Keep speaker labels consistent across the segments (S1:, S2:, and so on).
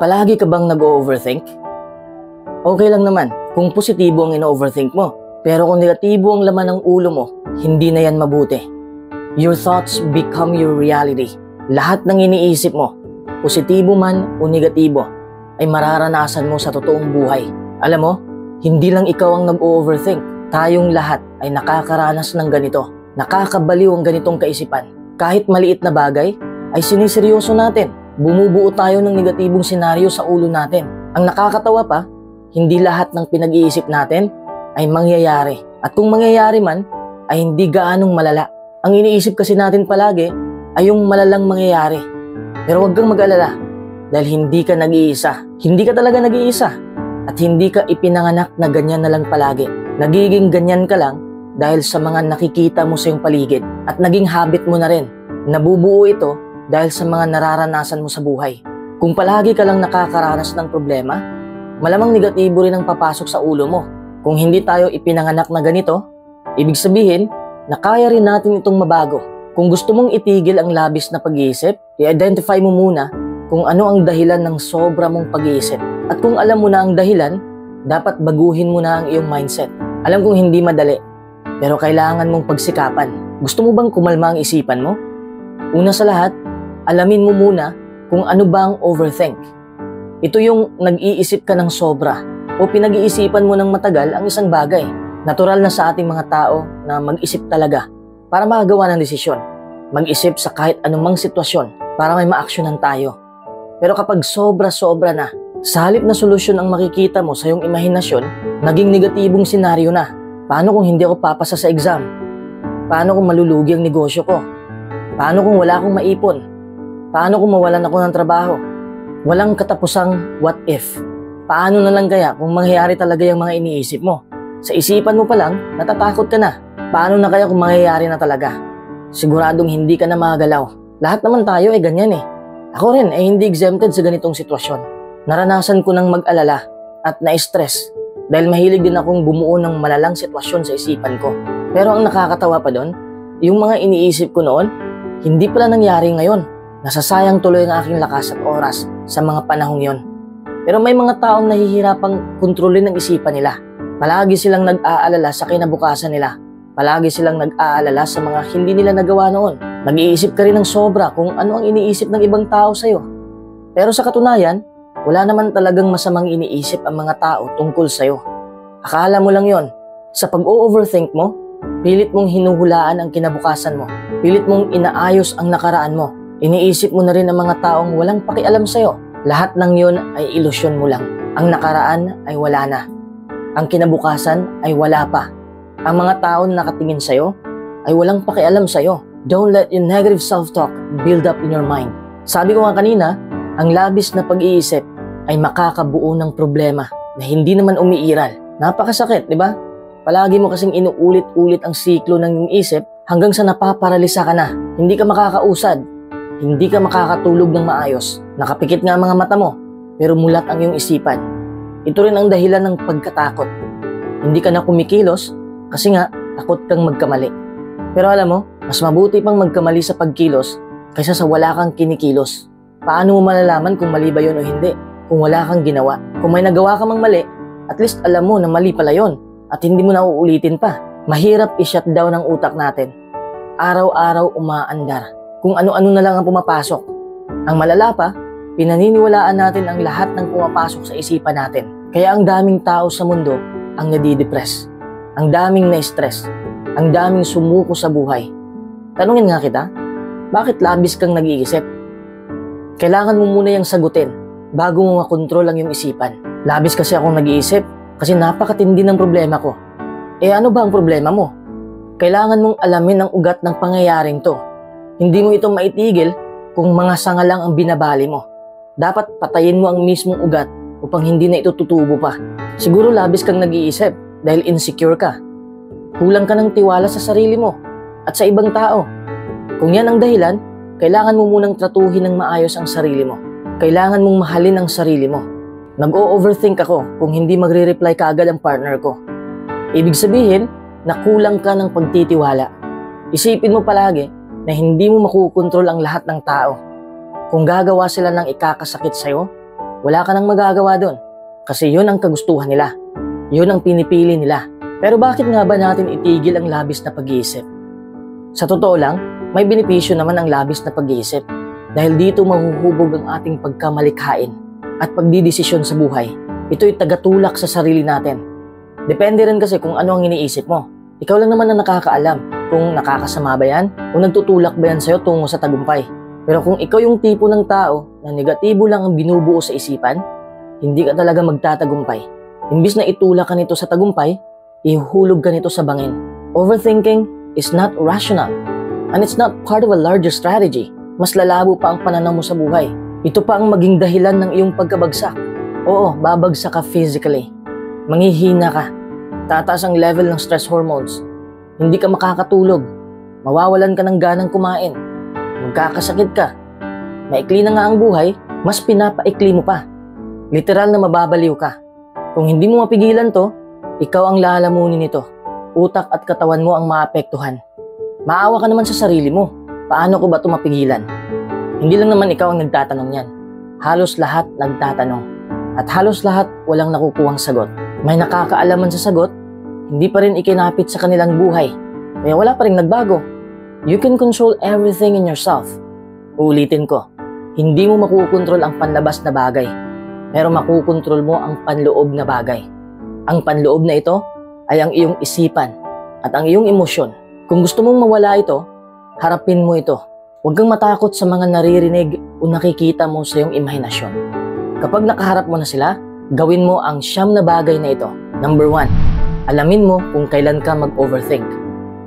S1: Palagi ka bang nag-overthink? Okay lang naman kung positibo ang ino-overthink mo. Pero kung negatibo ang laman ng ulo mo, hindi na yan mabuti. Your thoughts become your reality. Lahat ng iniisip mo, positibo man o negatibo, ay mararanasan mo sa totoong buhay. Alam mo, hindi lang ikaw ang nag-overthink. Tayong lahat ay nakakaranas ng ganito. Nakakabaliw ang ganitong kaisipan. Kahit maliit na bagay, ay siniseryoso natin. Bumubuo tayo ng negatibong senaryo sa ulo natin. Ang nakakatawa pa, hindi lahat ng pinag-iisip natin ay mangyayari. At kung mangyayari man, ay hindi gaanong malala. Ang iniisip kasi natin palagi ay yung malalang mangyayari. Pero huwag kang mag-alala dahil hindi ka nag-iisa. Hindi ka talaga nag-iisa. At hindi ka ipinanganak na ganyan na lang palagi. Nagiging ganyan ka lang dahil sa mga nakikita mo sa iyong paligid. At naging habit mo na rin. Nabubuo ito dahil sa mga nararanasan mo sa buhay. Kung palagi ka lang nakakaranas ng problema, malamang negatibo rin ang papasok sa ulo mo. Kung hindi tayo ipinanganak na ganito, ibig sabihin na kaya rin natin itong mabago. Kung gusto mong itigil ang labis na pag-iisip, i-identify mo muna kung ano ang dahilan ng sobra mong pag-iisip. At kung alam mo na ang dahilan, dapat baguhin mo na ang iyong mindset. Alam kong hindi madali, pero kailangan mong pagsikapan. Gusto mo bang kumalma ang isipan mo? Una sa lahat, alamin mo muna kung ano ba ang overthink. Ito yung nag-iisip ka ng sobra o pinag-iisipan mo ng matagal ang isang bagay. Natural na sa ating mga tao na mag-isip talaga para makagawa ng desisyon. Mag-isip sa kahit anumang sitwasyon para may ma-aksyonan tayo. Pero kapag sobra-sobra na, sa halip na solusyon ang makikita mo sa iyong imahinasyon, naging negatibong senaryo na. Paano kung hindi ako papasa sa exam? Paano kung malulugi ang negosyo ko? Paano kung wala akong maipon? Paano kung mawalan ako ng trabaho? Walang katapusang what if. Paano na lang kaya kung mangyayari talaga yung mga iniisip mo? Sa isipan mo pa lang, natatakot ka na. Paano na kaya kung mangyayari na talaga? Siguradong hindi ka na magalaw. Lahat naman tayo ay ganyan eh. Ako rin ay hindi exempted sa ganitong sitwasyon. Naranasan ko ng mag-alala at na-stress dahil mahilig din akong bumuo ng malalang sitwasyon sa isipan ko. Pero ang nakakatawa pa doon, yung mga iniisip ko noon, hindi pala nangyari ngayon. Nasasayang tuloy ang aking lakas at oras sa mga panahong yon. Pero may mga taong nahihirapang kontrolin ang isipan nila. Palagi silang nag-aalala sa kinabukasan nila. Palagi silang nag-aalala sa mga hindi nila nagawa noon. Nag-iisip ka rin ng sobra kung ano ang iniisip ng ibang tao sa'yo. Pero sa katunayan, wala naman talagang masamang iniisip ang mga tao tungkol sa'yo. Akala mo lang yon. Sa pag-o-overthink mo, pilit mong hinuhulaan ang kinabukasan mo. Pilit mong inaayos ang nakaraan mo. Iniisip mo na rin ang mga taong walang pakialam sa'yo. Lahat ng yun ay ilusyon mo lang. Ang nakaraan ay wala na. Ang kinabukasan ay wala pa. Ang mga taong nakatingin sa'yo ay walang pakialam sa'yo. Don't let your negative self-talk build up in your mind. Sabi ko nga kanina, ang labis na pag-iisip ay makakabuo ng problema na hindi naman umiiral. Napakasakit, di ba? Palagi mo kasing inuulit-ulit ang siklo ng iyong isip hanggang sa napaparalisa ka na. Hindi ka makakausad. Hindi ka makakatulog ng maayos. Nakapikit nga mga mata mo, pero mulat ang iyong isipan. Ito rin ang dahilan ng pagkatakot. Hindi ka na kumikilos kasi nga takot kang magkamali. Pero alam mo, mas mabuti pang magkamali sa pagkilos kaysa sa wala kang kinikilos. Paano mo malalaman kung mali ba yun o hindi? Kung wala kang ginawa. Kung may nagawa ka mang mali, at least alam mo na mali pala yun at hindi mo na uulitin pa. Mahirap i-shutdown ang utak natin. Araw-araw umaandar. Kung ano-ano na lang ang pumapasok. Ang malala pa, pinaniniwalaan natin ang lahat ng pumapasok sa isipan natin. Kaya ang daming tao sa mundo ang nadidepress. Ang daming na-stress. Ang daming sumuko sa buhay. Tanungin nga kita, bakit labis kang nag-iisip? Kailangan mo muna yung sagutin bago mo makontrol ang iyong isipan. Labis kasi akong nag-iisip kasi napakatindi ng problema ko. Eh ano ba ang problema mo? Kailangan mong alamin ang ugat ng pangyayaring to. Hindi mo ito maitigil kung mga sanga lang ang binabali mo. Dapat patayin mo ang mismong ugat upang hindi na ito tutubo pa. Siguro labis kang nag-iisip dahil insecure ka. Kulang ka ng tiwala sa sarili mo at sa ibang tao. Kung yan ang dahilan, kailangan mo munang tratuhin ng maayos ang sarili mo. Kailangan mong mahalin ang sarili mo. Nag-o-overthink ako kung hindi magre-reply kaagad ang partner ko. Ibig sabihin na kulang ka ng pagtitiwala. Isipin mo palagi na hindi mo makukontrol ang lahat ng tao. Kung gagawa sila ng ikakasakit sa'yo, wala ka nang magagawa doon. Kasi yun ang kagustuhan nila. Yun ang pinipili nila. Pero bakit nga ba natin itigil ang labis na pag-iisip? Sa totoo lang, may benepisyo naman ang labis na pag-iisip. Dahil dito mahuhubog ang ating pagkamalikhain at pagdidesisyon sa buhay. Ito'y tagatulak sa sarili natin. Depende rin kasi kung ano ang iniisip mo. Ikaw lang naman ang nakakaalam kung nakakasama ba yan o nagtutulak ba yan sa'yo tungo sa tagumpay. Pero kung ikaw yung tipo ng tao na negatibo lang ang binubuo sa isipan, hindi ka talaga magtatagumpay. Imbis na itulak ka nito sa tagumpay, ihuhulog ka nito sa bangin. Overthinking is not rational and it's not part of a larger strategy. Mas lalabo pa ang pananaw mo sa buhay. Ito pa ang maging dahilan ng iyong pagkabagsak. Oo, babagsak ka physically. Manghihina ka. Tataas ang level ng stress hormones. Hindi ka makakatulog. Mawawalan ka ng ganang kumain. Magkakasakit ka. Maikli na nga ang buhay, mas pinapaikli mo pa. Literal na mababaliw ka. Kung hindi mo mapigilan to, ikaw ang lalamunin nito. Utak at katawan mo ang maapektuhan. Maawa ka naman sa sarili mo. Paano ko ba ito mapigilan? Hindi lang naman ikaw ang nagtatanong yan. Halos lahat nagtatanong. At halos lahat walang nakukuhang sagot. May nakakaalaman sa sagot, hindi pa rin ikinapit sa kanilang buhay. Kaya wala pa rin nagbago. You can control everything in yourself. Uulitin ko, hindi mo makukontrol ang panlabas na bagay. Pero makukontrol mo ang panloob na bagay. Ang panloob na ito ay ang iyong isipan at ang iyong emosyon. Kung gusto mong mawala ito, harapin mo ito. Huwag kang matakot sa mga naririnig o nakikita mo sa iyong imahinasyon. Kapag nakaharap mo na sila, gawin mo ang 9 na bagay na ito. Number 1, alamin mo kung kailan ka mag-overthink.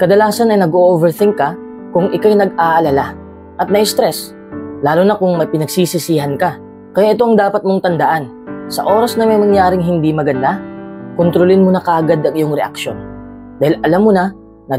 S1: Kadalasan ay nag-overthink ka kung ikay nag-aalala at na-stress, lalo na kung may pinagsisisihan ka. Kaya ito ang dapat mong tandaan. Sa oras na may mangyaring hindi maganda, kontrolin mo na kaagad ang iyong reaksyon. Dahil alam mo na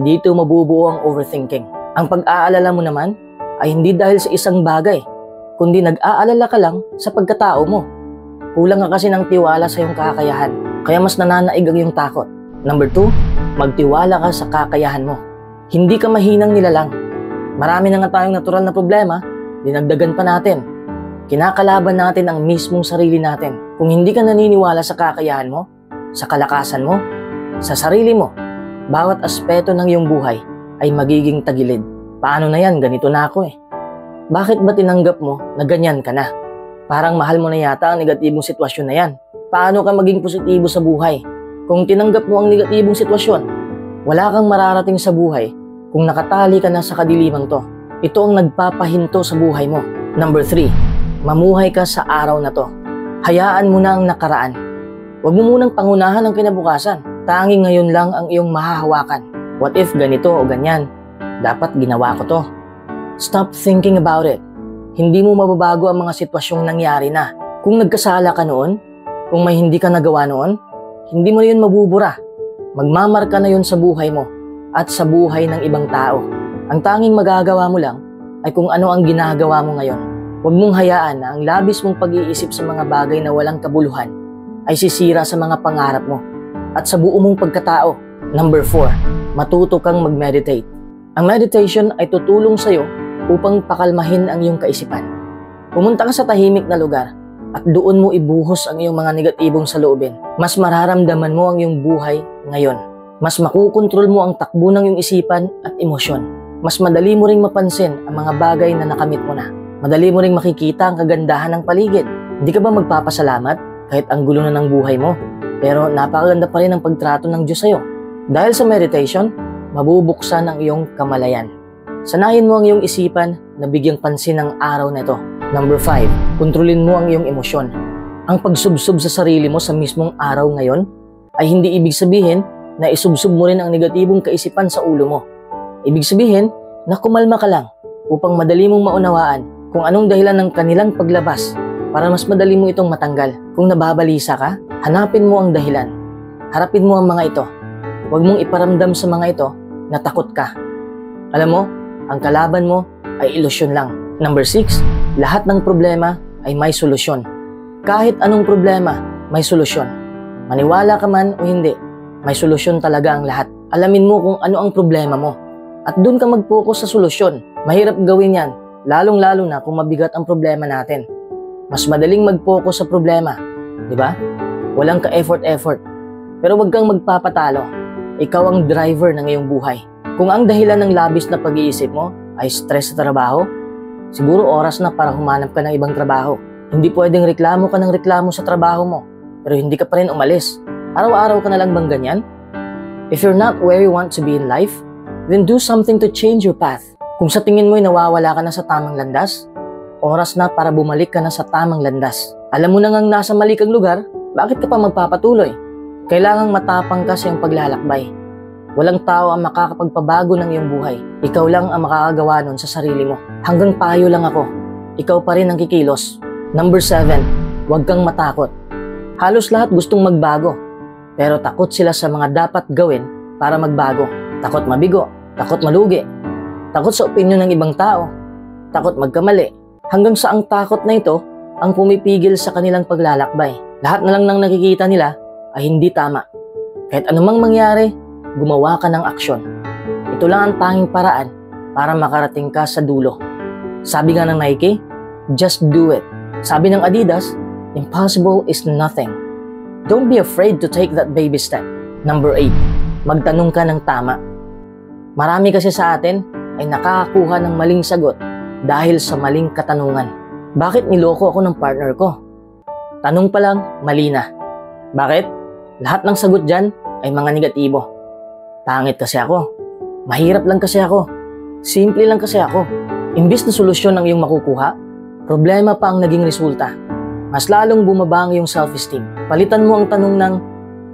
S1: dito mabubuo ang overthinking. Ang pag-aalala mo naman ay hindi dahil sa isang bagay, kundi nag-aalala ka lang sa pagkatao mo. Kulang ka kasi ng tiwala sa iyong kakayahan, kaya mas nananaig ang iyong takot. Number 2, magtiwala ka sa kakayahan mo. Hindi ka mahinang nilalang. Marami na nga tayong natural na problema, dinagdagan pa natin. Kinakalaban natin ang mismong sarili natin. Kung hindi ka naniniwala sa kakayahan mo, sa kalakasan mo, sa sarili mo, bawat aspeto ng iyong buhay ay magiging tagilid. Paano na yan? Ganito na ako eh. Bakit ba tinanggap mo na ganyan ka na? Parang mahal mo na yata ang negatibong sitwasyon na yan. Paano ka maging positibo sa buhay? Kung tinanggap mo ang negatibong sitwasyon, wala kang mararating sa buhay kung nakatali ka na sa kadilimang to. Ito ang nagpapahinto sa buhay mo. Number 3, mamuhay ka sa araw na to. Hayaan mo na ang nakaraan. Huwag mo munang pangunahan ang kinabukasan. Tanging ngayon lang ang iyong mahahawakan. What if ganito o ganyan? Dapat ginawa ko to. Stop thinking about it. Hindi mo mababago ang mga sitwasyong nangyari na. Kung nagkasala ka noon, kung may hindi ka nagawa noon, hindi mo na yun mabubura. Magmamarka na yun sa buhay mo at sa buhay ng ibang tao. Ang tanging magagawa mo lang ay kung ano ang ginagawa mo ngayon. Huwag mong hayaan na ang labis mong pag-iisip sa mga bagay na walang kabuluhan ay sisira sa mga pangarap mo at sa buo mong pagkatao. Number 4, matuto kang mag-meditate. Ang meditation ay tutulong sa'yo upang pakalmahin ang iyong kaisipan. Pumunta ka sa tahimik na lugar at doon mo ibuhos ang iyong mga negatibong saloobin. Mas mararamdaman mo ang iyong buhay ngayon. Mas makukontrol mo ang takbo ng iyong isipan at emosyon. Mas madali mo ring mapansin ang mga bagay na nakamit mo na. Madali mo ring makikita ang kagandahan ng paligid. Hindi ka ba magpapasalamat kahit ang gulo na ng buhay mo? Pero napakaganda pa rin ang pagtrato ng Diyos sa'yo. Dahil sa meditation, mabubuksan ang iyong kamalayan. Sanayin mo ang iyong isipan na bigyang pansin ang araw na ito. Number 5, kontrolin mo ang iyong emosyon. Ang pagsubsob sa sarili mo sa mismong araw ngayon ay hindi ibig sabihin na isubsob mo rin ang negatibong kaisipan sa ulo mo. Ibig sabihin na kumalma ka lang upang madali mong maunawaan kung anong dahilan ng kanilang paglabas para mas madali mo itong matanggal. Kung nababalisa ka, hanapin mo ang dahilan. Harapin mo ang mga ito. Huwag mong iparamdam sa mga ito na takot ka. Alam mo, ang kalaban mo ay ilusyon lang. Number 6, lahat ng problema ay may solusyon. Kahit anong problema, may solusyon. Maniwala ka man o hindi, may solusyon talaga ang lahat. Alamin mo kung ano ang problema mo. At doon ka mag-focus sa solusyon. Mahirap gawin yan, lalong-lalo na kung mabigat ang problema natin. Mas madaling mag-focus sa problema, di ba? Walang ka-effort-effort. Pero wag kang magpapatalo. Ikaw ang driver ng iyong buhay. Kung ang dahilan ng labis na pag-iisip mo ay stress sa trabaho, siguro oras na para humanap ka ng ibang trabaho. Hindi pwedeng reklamo ka ng reklamo sa trabaho mo, pero hindi ka pa rin umalis. Araw-araw ka na lang bang ganyan? If you're not where you want to be in life, then do something to change your path. Kung sa tingin mo'y nawawala ka na sa tamang landas, oras na para bumalik ka na sa tamang landas. Alam mo na ngang nasa mali kang lugar, bakit ka pa magpapatuloy? Kailangang matapang ka sa iyong paglalakbay. Walang tao ang makakapagpabago ng iyong buhay. Ikaw lang ang makakagawa nun sa sarili mo. Hanggang payo lang ako. Ikaw pa rin ang kikilos. Number 7, huwag kang matakot. Halos lahat gustong magbago, pero takot sila sa mga dapat gawin para magbago. Takot mabigo, takot malugi, takot sa opinyon ng ibang tao, takot magkamali. Hanggang sa ang takot na ito ang pumipigil sa kanilang paglalakbay. Lahat na lang ng nakikita nila ay hindi tama. Kahit anumang mangyari, gumawa ka ng aksyon. Ito lang ang tanging paraan para makarating ka sa dulo. Sabi nga ng Nike, just do it. Sabi ng Adidas, impossible is nothing. Don't be afraid to take that baby step. Number 8, magtanong ka ng tama. Marami kasi sa atin ay nakakakuha ng maling sagot dahil sa maling katanungan. Bakit niloko ako ng partner ko? Tanong pa lang, mali na. Bakit? Lahat ng sagot dyan ay mga negatibo. Pangit kasi ako. Mahirap lang kasi ako. Simple lang kasi ako. Imbis na solusyon ang iyong makukuha, problema pa ang naging resulta. Mas lalong bumaba ang iyong self-esteem. Palitan mo ang tanong ng,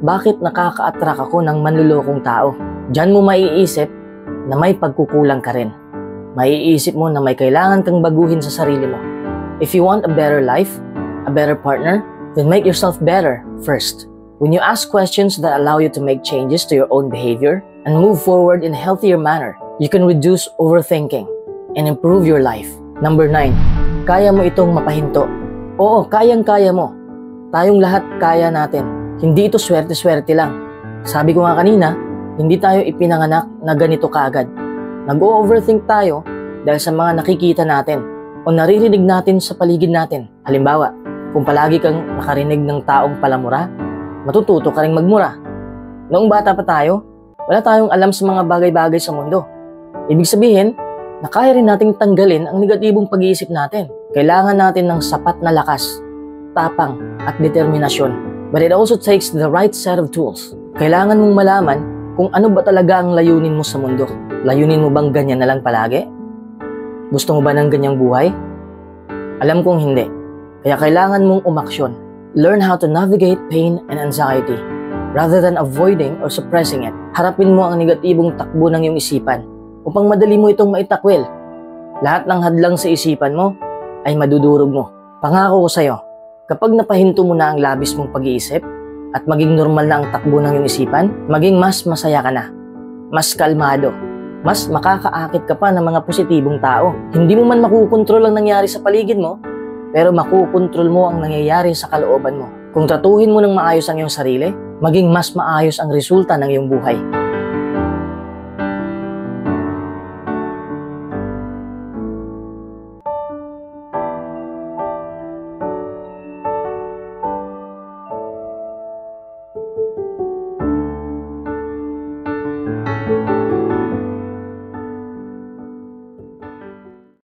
S1: bakit nakaka-attract ako ng manlulokong tao? Diyan mo maiisip na may pagkukulang ka rin. Maiisip mo na may kailangan kang baguhin sa sarili mo. If you want a better life, a better partner, then make yourself better first. When you ask questions that allow you to make changes to your own behavior and move forward in a healthier manner, you can reduce overthinking and improve your life. Number 9, kaya mo itong mapahinto. Oo, kayang-kaya mo. Tayong lahat kaya natin. Hindi ito swerte-swerte lang. Sabi ko nga kanina, hindi tayo ipinanganak na ganito kaagad. Nag-o-overthink tayo dahil sa mga nakikita natin o naririnig natin sa paligid natin. Halimbawa, kung palagi kang nakarinig ng taong palamura, matututo ka ring magmura. Noong bata pa tayo, wala tayong alam sa mga bagay-bagay sa mundo. Ibig sabihin, na kaya rin nating tanggalin ang negatibong pag-iisip natin. Kailangan natin ng sapat na lakas, tapang at determinasyon. But it also takes the right set of tools. Kailangan mong malaman kung ano ba talaga ang layunin mo sa mundo. Layunin mo bang ganyan na lang palagi? Gusto mo ba ng ganyang buhay? Alam kong hindi. Kaya kailangan mong umaksyon. Learn how to navigate pain and anxiety rather than avoiding or suppressing it. Harapin mo ang negatibong takbo ng iyong isipan upang madali mo itong maitakwil. Lahat ng hadlang sa isipan mo ay madudurog mo. Pangako ko sa'yo, kapag napahinto mo na ang labis mong pag-iisip at maging normal na ang takbo ng iyong isipan, maging mas masaya ka na, mas kalmado, mas makakaakit ka pa ng mga positibong tao. Hindi mo man makukontrol ang nangyari sa paligid mo, pero makukontrol mo ang nangyayari sa kalooban mo. Kung tratuhin mo ng maayos ang iyong sarili, maging mas maayos ang resulta ng iyong buhay.